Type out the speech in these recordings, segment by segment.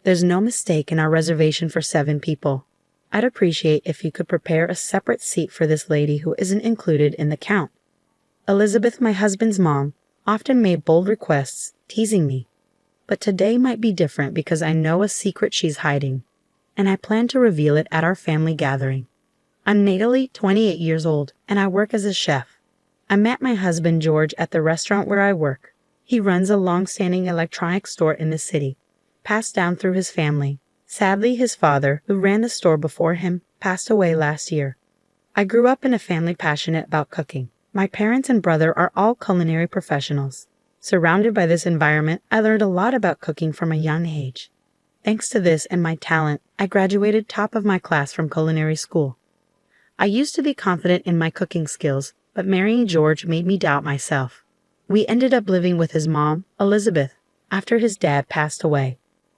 There's no mistake in our reservation for 7 people. I'd appreciate if you could prepare a separate seat for this lady who isn't included in the count. Elizabeth, my husband's mom, often made bold requests, teasing me. But today might be different because I know a secret she's hiding, and I plan to reveal it at our family gathering. I'm Natalie, 28 years old, and I work as a chef. I met my husband George at the restaurant where I work. He runs a long-standing electronics store in the city, passed down through his family. Sadly, his father, who ran the store before him, passed away last year. I grew up in a family passionate about cooking. My parents and brother are all culinary professionals. Surrounded by this environment, I learned a lot about cooking from a young age. Thanks to this and my talent, I graduated top of my class from culinary school. I used to be confident in my cooking skills, but marrying George made me doubt myself. We ended up living with his mom, Elizabeth, after his dad passed away.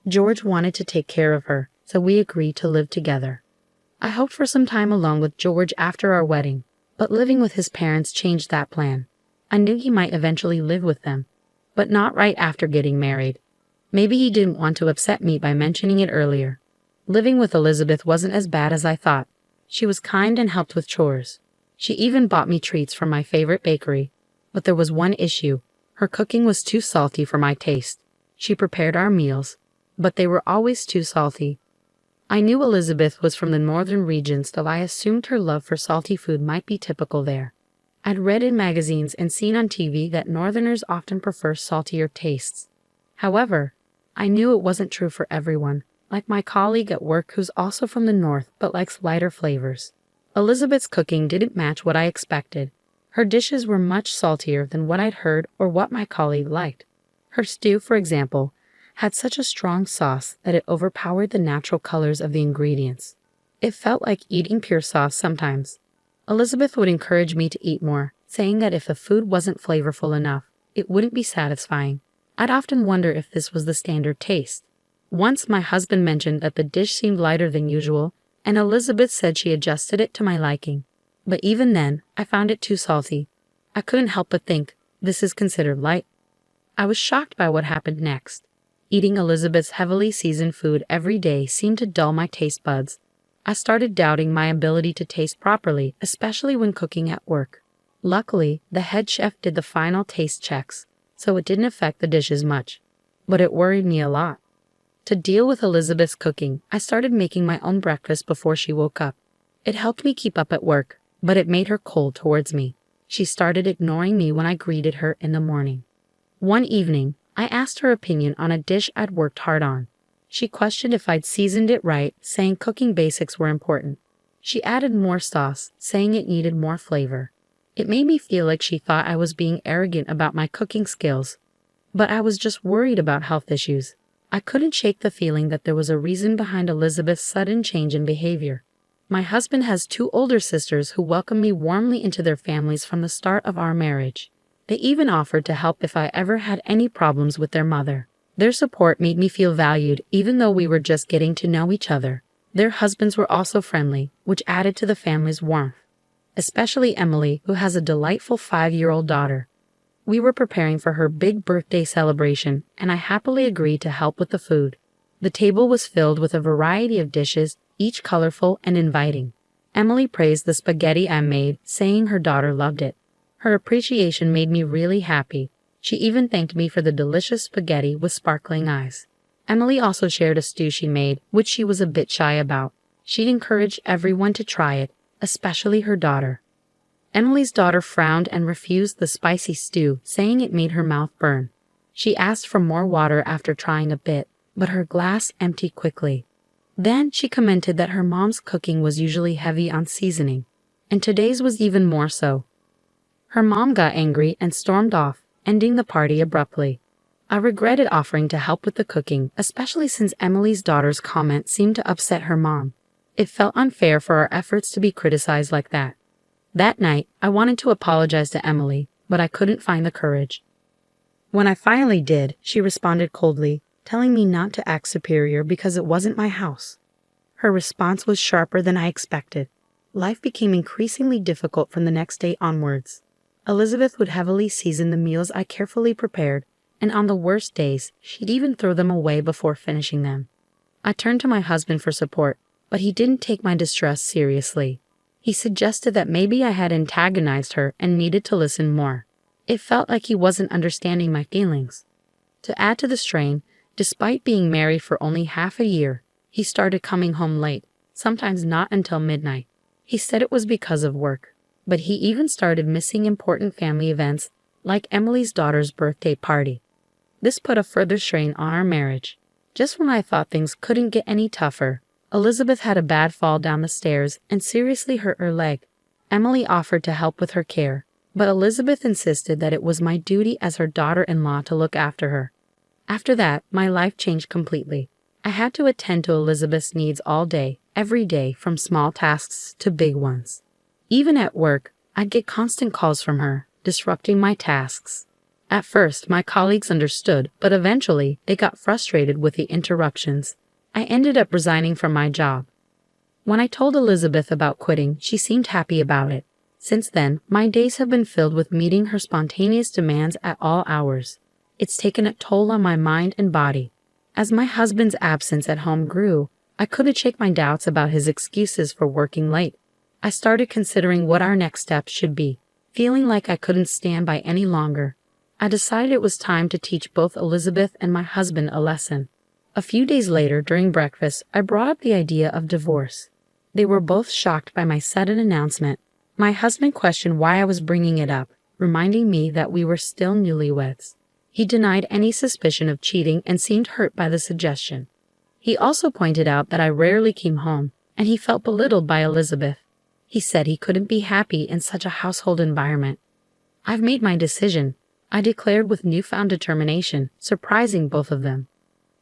George wanted to take care of her, so we agreed to live together. I hoped for some time alone with George after our wedding, but living with his parents changed that plan. I knew he might eventually live with them, but not right after getting married. Maybe he didn't want to upset me by mentioning it earlier. Living with Elizabeth wasn't as bad as I thought. She was kind and helped with chores. She even bought me treats from my favorite bakery. But there was one issue. Her cooking was too salty for my taste. She prepared our meals, but they were always too salty. I knew Elizabeth was from the northern regions, though I assumed her love for salty food might be typical there. I'd read in magazines and seen on TV that northerners often prefer saltier tastes. However, I knew it wasn't true for everyone, like my colleague at work who's also from the north but likes lighter flavors. Elizabeth's cooking didn't match what I expected. Her dishes were much saltier than what I'd heard or what my colleague liked. Her stew, for example, had such a strong sauce that it overpowered the natural colors of the ingredients. It felt like eating pure sauce sometimes. Elizabeth would encourage me to eat more, saying that if the food wasn't flavorful enough, it wouldn't be satisfying. I'd often wonder if this was the standard taste. Once my husband mentioned that the dish seemed lighter than usual, and Elizabeth said she adjusted it to my liking. But even then, I found it too salty. I couldn't help but think, this is considered light. I was shocked by what happened next. Eating Elizabeth's heavily seasoned food every day seemed to dull my taste buds. I started doubting my ability to taste properly, especially when cooking at work. Luckily, the head chef did the final taste checks, so it didn't affect the dishes much. But it worried me a lot. To deal with Elizabeth's cooking, I started making my own breakfast before she woke up. It helped me keep up at work, but it made her cold towards me. She started ignoring me when I greeted her in the morning. One evening, I asked her opinion on a dish I'd worked hard on. She questioned if I'd seasoned it right, saying cooking basics were important. She added more sauce, saying it needed more flavor. It made me feel like she thought I was being arrogant about my cooking skills. But I was just worried about health issues. I couldn't shake the feeling that there was a reason behind Elizabeth's sudden change in behavior. My husband has 2 older sisters who welcomed me warmly into their families from the start of our marriage. They even offered to help if I ever had any problems with their mother. Their support made me feel valued even though we were just getting to know each other. Their husbands were also friendly, which added to the family's warmth. Especially Emily, who has a delightful 5-year-old daughter. We were preparing for her big birthday celebration, and I happily agreed to help with the food. The table was filled with a variety of dishes, each colorful and inviting. Emily praised the spaghetti I made, saying her daughter loved it. Her appreciation made me really happy. She even thanked me for the delicious spaghetti with sparkling eyes. Emily also shared a stew she made, which she was a bit shy about. She encouraged everyone to try it, especially her daughter. Emily's daughter frowned and refused the spicy stew, saying it made her mouth burn. She asked for more water after trying a bit, but her glass emptied quickly. Then she commented that her mom's cooking was usually heavy on seasoning, and today's was even more so. Her mom got angry and stormed off, ending the party abruptly. I regretted offering to help with the cooking, especially since Emily's daughter's comment seemed to upset her mom. It felt unfair for our efforts to be criticized like that. That night, I wanted to apologize to Emily, but I couldn't find the courage. When I finally did, she responded coldly, telling me not to act superior because it wasn't my house. Her response was sharper than I expected. Life became increasingly difficult from the next day onwards. Elizabeth would heavily season the meals I carefully prepared, and on the worst days, she'd even throw them away before finishing them. I turned to my husband for support, but he didn't take my distress seriously. He suggested that maybe I had antagonized her and needed to listen more. It felt like he wasn't understanding my feelings. To add to the strain, despite being married for only half a year, he started coming home late, sometimes not until midnight. He said it was because of work, but he even started missing important family events like Emily's daughter's birthday party. This put a further strain on our marriage. Just when I thought things couldn't get any tougher, Elizabeth had a bad fall down the stairs and seriously hurt her leg. Emily offered to help with her care, but Elizabeth insisted that it was my duty as her daughter-in-law to look after her. After that, my life changed completely. I had to attend to Elizabeth's needs all day, every day, from small tasks to big ones. Even at work, I'd get constant calls from her, disrupting my tasks. At first, my colleagues understood, but eventually, they got frustrated with the interruptions. I ended up resigning from my job. When I told Elizabeth about quitting, she seemed happy about it. Since then, my days have been filled with meeting her spontaneous demands at all hours. It's taken a toll on my mind and body. As my husband's absence at home grew, I couldn't shake my doubts about his excuses for working late. I started considering what our next steps should be, feeling like I couldn't stand by any longer. I decided it was time to teach both Elizabeth and my husband a lesson. A few days later, during breakfast, I brought up the idea of divorce. They were both shocked by my sudden announcement. My husband questioned why I was bringing it up, reminding me that we were still newlyweds. He denied any suspicion of cheating and seemed hurt by the suggestion. He also pointed out that I rarely came home, and he felt belittled by Elizabeth. He said he couldn't be happy in such a household environment. "I've made my decision," I declared with newfound determination, surprising both of them.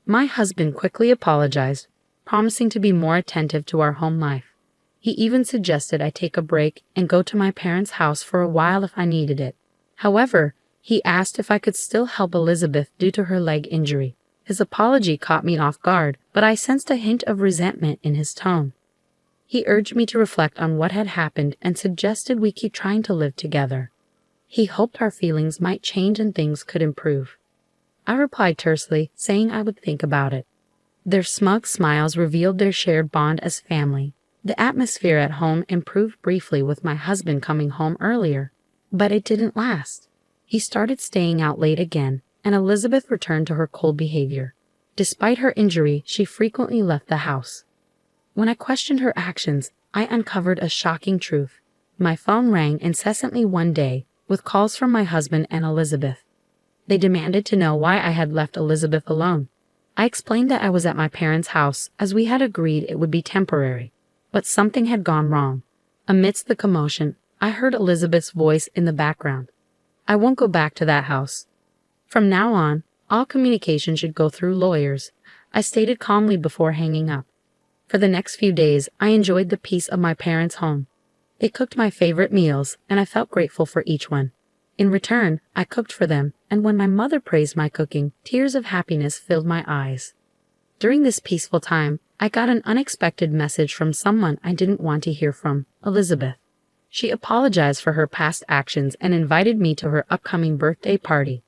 My husband quickly apologized, promising to be more attentive to our home life. He even suggested I take a break and go to my parents' house for a while if I needed it. However, he asked if I could still help Elizabeth due to her leg injury. His apology caught me off guard, but I sensed a hint of resentment in his tone. He urged me to reflect on what had happened and suggested we keep trying to live together. He hoped our feelings might change and things could improve. I replied tersely, saying I would think about it. Their smug smiles revealed their shared bond as family. The atmosphere at home improved briefly with my husband coming home earlier, but it didn't last. He started staying out late again, and Elizabeth returned to her cold behavior. Despite her injury, she frequently left the house. When I questioned her actions, I uncovered a shocking truth. My phone rang incessantly one day, with calls from my husband and Elizabeth. They demanded to know why I had left Elizabeth alone. I explained that I was at my parents' house, as we had agreed it would be temporary. But something had gone wrong. Amidst the commotion, I heard Elizabeth's voice in the background. "I won't go back to that house. From now on, all communication should go through lawyers," I stated calmly before hanging up. For the next few days, I enjoyed the peace of my parents' home. They cooked my favorite meals, and I felt grateful for each one. In return, I cooked for them, and when my mother praised my cooking, tears of happiness filled my eyes. During this peaceful time, I got an unexpected message from someone I didn't want to hear from, Elizabeth. She apologized for her past actions and invited me to her upcoming birthday party.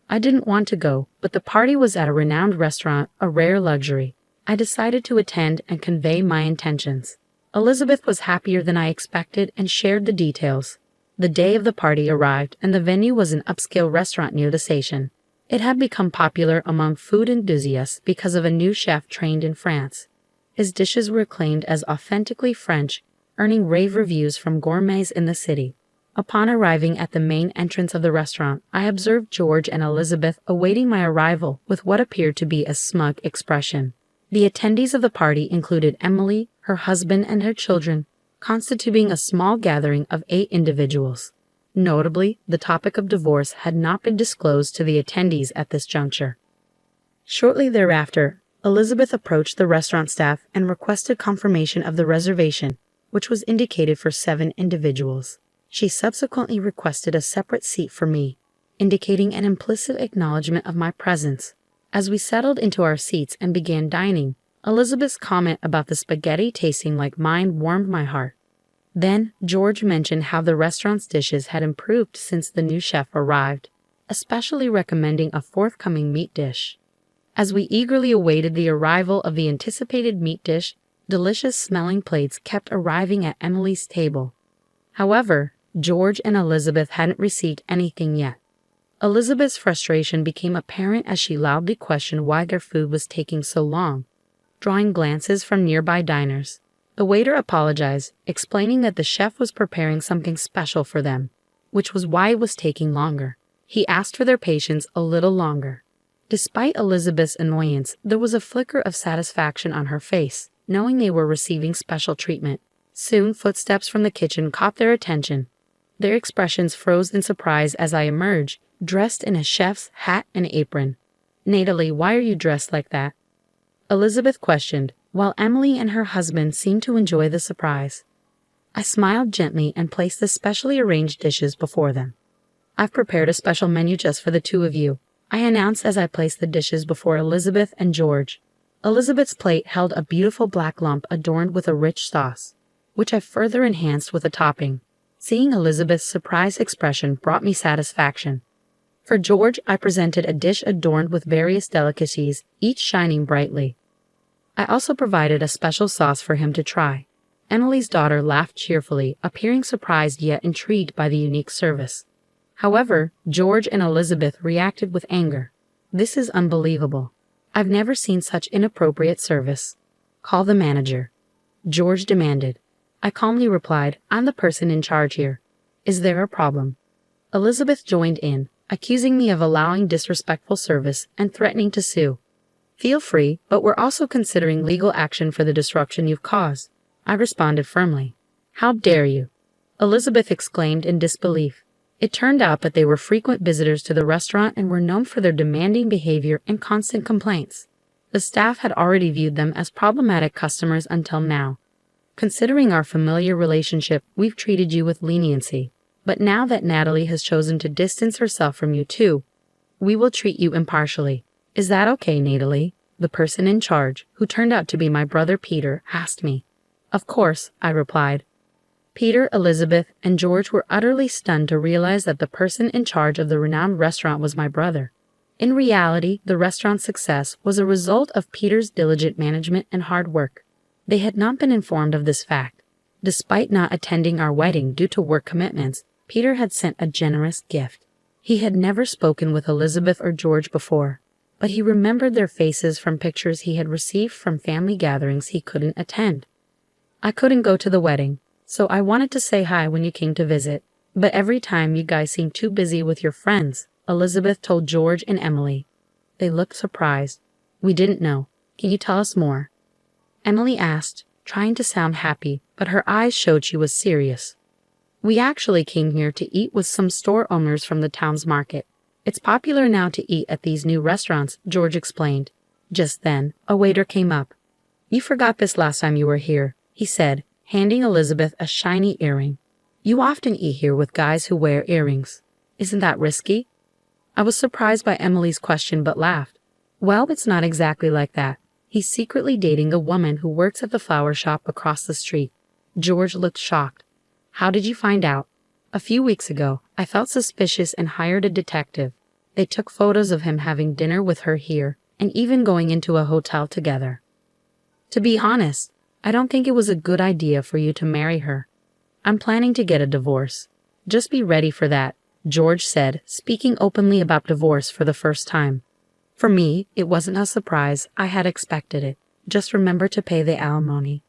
I didn't want to go, but the party was at a renowned restaurant, a rare luxury. I decided to attend and convey my intentions. Elizabeth was happier than I expected and shared the details. The day of the party arrived, and the venue was an upscale restaurant near the station. It had become popular among food enthusiasts because of a new chef trained in France. His dishes were acclaimed as authentically French, earning rave reviews from gourmets in the city. Upon arriving at the main entrance of the restaurant, I observed George and Elizabeth awaiting my arrival with what appeared to be a smug expression. The attendees of the party included Emily, her husband, and her children, constituting a small gathering of 8 individuals. Notably, the topic of divorce had not been disclosed to the attendees at this juncture. Shortly thereafter, Elizabeth approached the restaurant staff and requested confirmation of the reservation, which was indicated for 7 individuals. She subsequently requested a separate seat for me, indicating an implicit acknowledgement of my presence. As we settled into our seats and began dining, Elizabeth's comment about the spaghetti tasting like mine warmed my heart. Then, George mentioned how the restaurant's dishes had improved since the new chef arrived, especially recommending a forthcoming meat dish. As we eagerly awaited the arrival of the anticipated meat dish, delicious-smelling plates kept arriving at Emily's table. However, George and Elizabeth hadn't received anything yet. Elizabeth's frustration became apparent as she loudly questioned why their food was taking so long, drawing glances from nearby diners. The waiter apologized, explaining that the chef was preparing something special for them, which was why it was taking longer. He asked for their patience a little longer. Despite Elizabeth's annoyance, there was a flicker of satisfaction on her face, knowing they were receiving special treatment. Soon, footsteps from the kitchen caught their attention. Their expressions froze in surprise as I emerged, dressed in a chef's hat and apron. "Natalie, why are you dressed like that?" Elizabeth questioned, while Emily and her husband seemed to enjoy the surprise. I smiled gently and placed the specially arranged dishes before them. "I've prepared a special menu just for the two of you," I announced as I placed the dishes before Elizabeth and George. Elizabeth's plate held a beautiful black lump adorned with a rich sauce, which I further enhanced with a topping. Seeing Elizabeth's surprised expression brought me satisfaction. For George, I presented a dish adorned with various delicacies, each shining brightly. I also provided a special sauce for him to try. Emily's daughter laughed cheerfully, appearing surprised yet intrigued by the unique service. However, George and Elizabeth reacted with anger. "This is unbelievable. I've never seen such inappropriate service. Call the manager," George demanded. I calmly replied, "I'm the person in charge here. Is there a problem?" Elizabeth joined in, accusing me of allowing disrespectful service and threatening to sue. "Feel free, but we're also considering legal action for the disruption you've caused," I responded firmly. "How dare you?" Elizabeth exclaimed in disbelief. It turned out that they were frequent visitors to the restaurant and were known for their demanding behavior and constant complaints. The staff had already viewed them as problematic customers until now. "Considering our familiar relationship, we've treated you with leniency. But now that Natalie has chosen to distance herself from you too, we will treat you impartially. Is that okay, Natalie?" the person in charge, who turned out to be my brother Peter, asked me. "Of course," I replied. Peter, Elizabeth, and George were utterly stunned to realize that the person in charge of the renowned restaurant was my brother. In reality, the restaurant's success was a result of Peter's diligent management and hard work. They had not been informed of this fact. Despite not attending our wedding due to work commitments, Peter had sent a generous gift. He had never spoken with Elizabeth or George before, but he remembered their faces from pictures he had received from family gatherings he couldn't attend. "I couldn't go to the wedding, so I wanted to say hi when you came to visit, but every time you guys seemed too busy with your friends," Elizabeth told George and Emily. They looked surprised. "We didn't know. Can you tell us more?" Emily asked, trying to sound happy, but her eyes showed she was serious. "We actually came here to eat with some store owners from the town's market. It's popular now to eat at these new restaurants," George explained. Just then, a waiter came up. "You forgot this last time you were here," he said, handing Elizabeth a shiny earring. "You often eat here with guys who wear earrings. Isn't that risky?" I was surprised by Emily's question but laughed. "Well, it's not exactly like that. He's secretly dating a woman who works at the flower shop across the street." George looked shocked. "How did you find out?" "A few weeks ago, I felt suspicious and hired a detective. They took photos of him having dinner with her here and even going into a hotel together. To be honest, I don't think it was a good idea for you to marry her. I'm planning to get a divorce. Just be ready for that," George said, speaking openly about divorce for the first time. For me, it wasn't a surprise. I had expected it. Just remember to pay the alimony.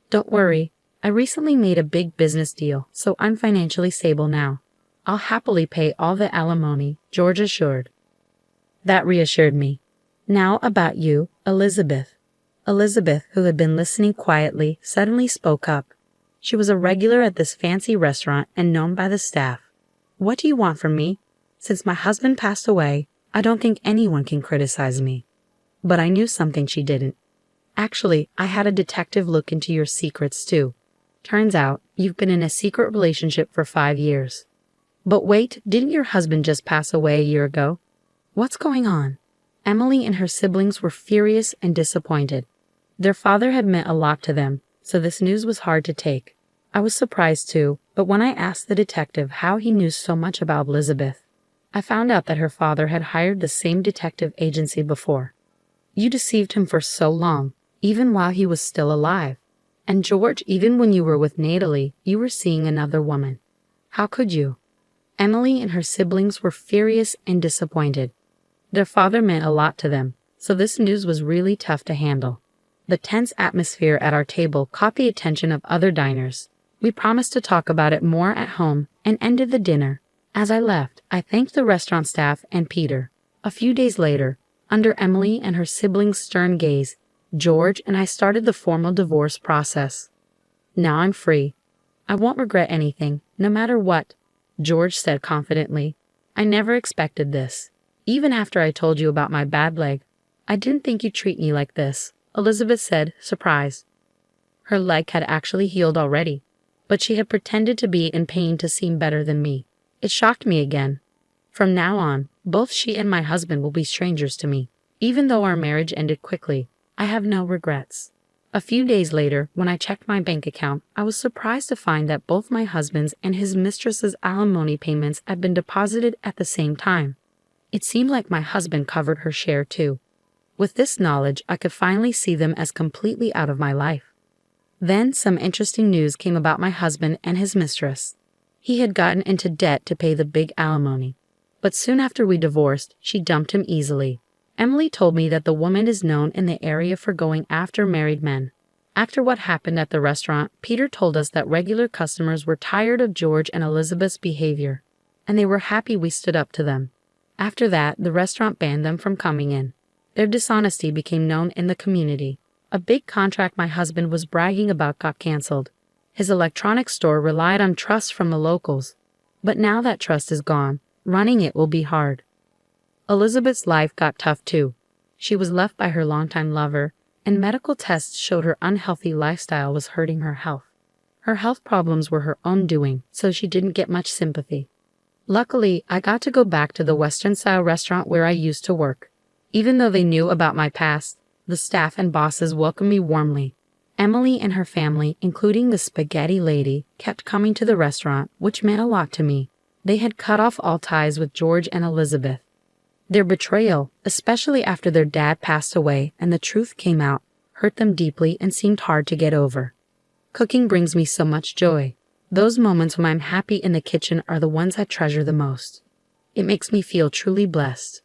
"Don't worry. I recently made a big business deal, so I'm financially stable now. I'll happily pay all the alimony," George assured. That reassured me. "Now about you, Elizabeth." Elizabeth, who had been listening quietly, suddenly spoke up. She was a regular at this fancy restaurant and known by the staff. "What do you want from me? Since my husband passed away, I don't think anyone can criticize me." But I knew something she didn't. "Actually, I had a detective look into your secrets too. Turns out, you've been in a secret relationship for 5 years. But wait, didn't your husband just pass away a year ago? What's going on?" Emily and her siblings were furious and disappointed. Their father had meant a lot to them, so this news was hard to take. I was surprised too, but when I asked the detective how he knew so much about Elizabeth, I found out that her father had hired the same detective agency before. You deceived him for so long, even while he was still alive. And George, even when you were with Natalie, you were seeing another woman. How could you? Emily and her siblings were furious and disappointed. Their father meant a lot to them, so this news was really tough to handle. The tense atmosphere at our table caught the attention of other diners. We promised to talk about it more at home and ended the dinner. As I left, I thanked the restaurant staff and Peter. A few days later, under Emily and her siblings' stern gaze, George and I started the formal divorce process. Now I'm free. I won't regret anything, no matter what, George said confidently. I never expected this. Even after I told you about my bad leg, I didn't think you'd treat me like this, Elizabeth said, surprised. Her leg had actually healed already, but she had pretended to be in pain to seem better than me. It shocked me again. From now on, both she and my husband will be strangers to me. Even though our marriage ended quickly, I have no regrets. A few days later, when I checked my bank account, I was surprised to find that both my husband's and his mistress's alimony payments had been deposited at the same time. It seemed like my husband covered her share too. With this knowledge, I could finally see them as completely out of my life. Then some interesting news came about my husband and his mistress. He had gotten into debt to pay the big alimony. But soon after we divorced, she dumped him easily. Emily told me that the woman is known in the area for going after married men. After what happened at the restaurant, Peter told us that regular customers were tired of George and Elizabeth's behavior, and they were happy we stood up to them. After that, the restaurant banned them from coming in. Their dishonesty became known in the community. A big contract my husband was bragging about got canceled. His electronics store relied on trust from the locals. But now that trust is gone, running it will be hard. Elizabeth's life got tough too. She was left by her longtime lover, and medical tests showed her unhealthy lifestyle was hurting her health. Her health problems were her own doing, so she didn't get much sympathy. Luckily, I got to go back to the Western-style restaurant where I used to work. Even though they knew about my past, the staff and bosses welcomed me warmly. Emily and her family, including the spaghetti lady, kept coming to the restaurant, which meant a lot to me. They had cut off all ties with George and Elizabeth. Their betrayal, especially after their dad passed away and the truth came out, hurt them deeply and seemed hard to get over. Cooking brings me so much joy. Those moments when I'm happy in the kitchen are the ones I treasure the most. It makes me feel truly blessed.